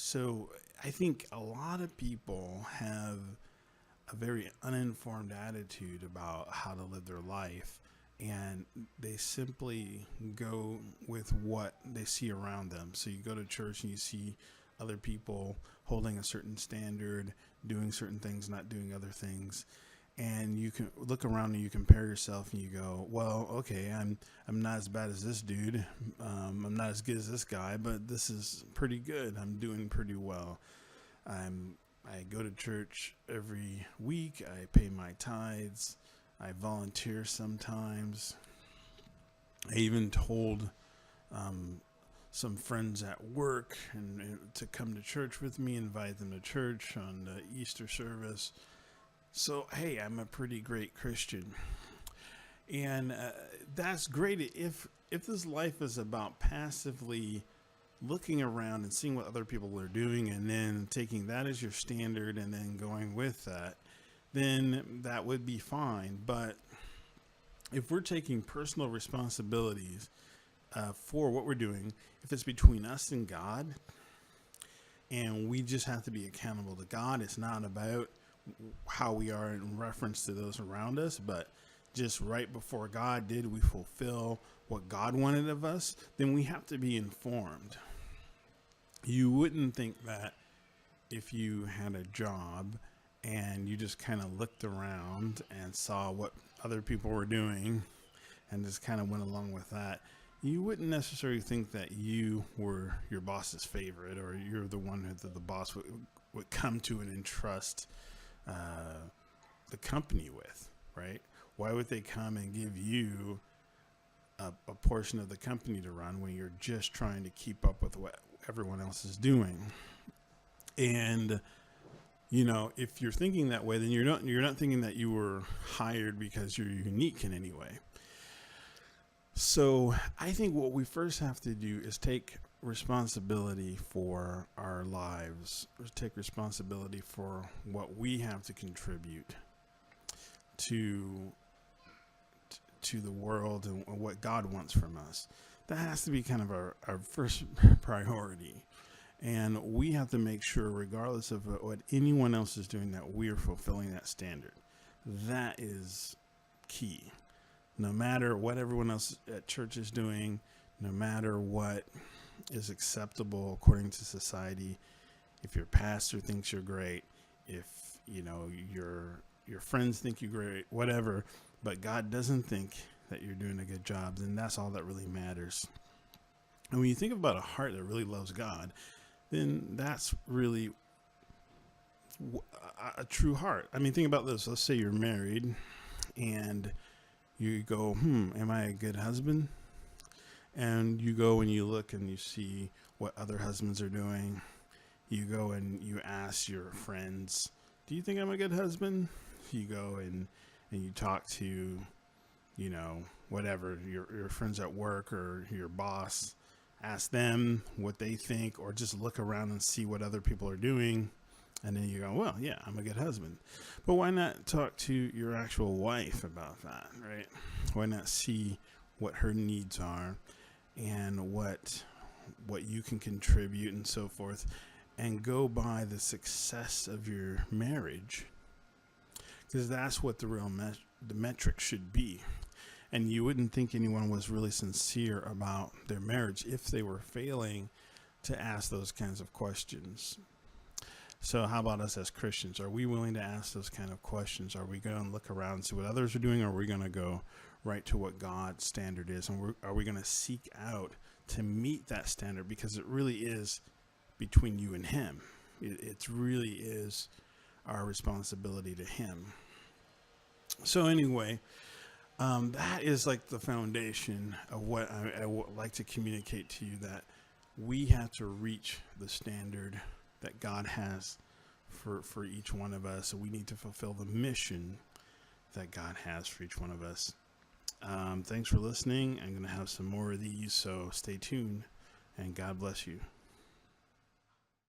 So I think a lot of people have a very uninformed attitude about how to live their life, and they simply go with what they see around them. So you go to church and you see other people holding a certain standard, doing certain things, not doing other things. And you can look around and you compare yourself and you go, well, okay, I'm not as bad as this dude. I'm not as good as this guy, but this is pretty good. I'm doing pretty well. I go to church every week. I pay my tithes. I volunteer sometimes. I even told some friends at work and to come to church with me, invite them to church on the Easter service. So, hey, I'm a pretty great Christian. And that's great if this life is about passively looking around and seeing what other people are doing and then taking that as your standard and then going with that, then that would be fine. But if we're taking personal responsibilities for what we're doing, if it's between us and God, and we just have to be accountable to God, it's not about how we are in reference to those around us, but just right before God, did we fulfill what God wanted of us? Then we have to be informed. You wouldn't think that if you had a job and you just kind of looked around and saw what other people were doing and just kind of went along with that, you wouldn't necessarily think that you were your boss's favorite, or you're the one that the boss would come to and entrust the company with, right? Why would they come and give you a portion of the company to run when you're just trying to keep up with what everyone else is doing? And if you're thinking that way, then you're not thinking that you were hired because you're unique in any way. So I think what we first have to do is take responsibility for our lives, or take responsibility for what we have to contribute to the world and what God wants from us. That has to be kind of our first priority. And we have to make sure, regardless of what anyone else is doing, that we are fulfilling that standard. That is key. No matter what everyone else at church is doing, no matter what is acceptable according to society, if your pastor thinks you're great, if your friends think you're great, whatever, but God doesn't think that you're doing a good job, then that's all that really matters. And when you think about a heart that really loves God, then that's really a true heart. I mean, think about this. Let's say you're married and you go, am I a good husband? And you go and you look and you see what other husbands are doing. You go and you ask your friends, do you think I'm a good husband? You go and you talk to, whatever, your friends at work or your boss. Ask them what they think, or just look around and see what other people are doing. And then you go, well, yeah, I'm a good husband. But why not talk to your actual wife about that, right? Why not see what her needs are and what you can contribute and so forth, and go by the success of your marriage, because that's what the real the metric should be. And you wouldn't think anyone was really sincere about their marriage if they were failing to ask those kinds of questions. So how about us as Christians? Are we willing to ask those kind of questions? Are we going to look around and see what others are doing, or are we going to go right to what God's standard is? And are we going to seek out to meet that standard? Because it really is between you and Him. It really is our responsibility to Him. So anyway, that is like the foundation of what I would like to communicate to you, that we have to reach the standard that God has for each one of us. So we need to fulfill the mission that God has for each one of us. Thanks for listening. I'm going to have some more of these, so stay tuned, and God bless you.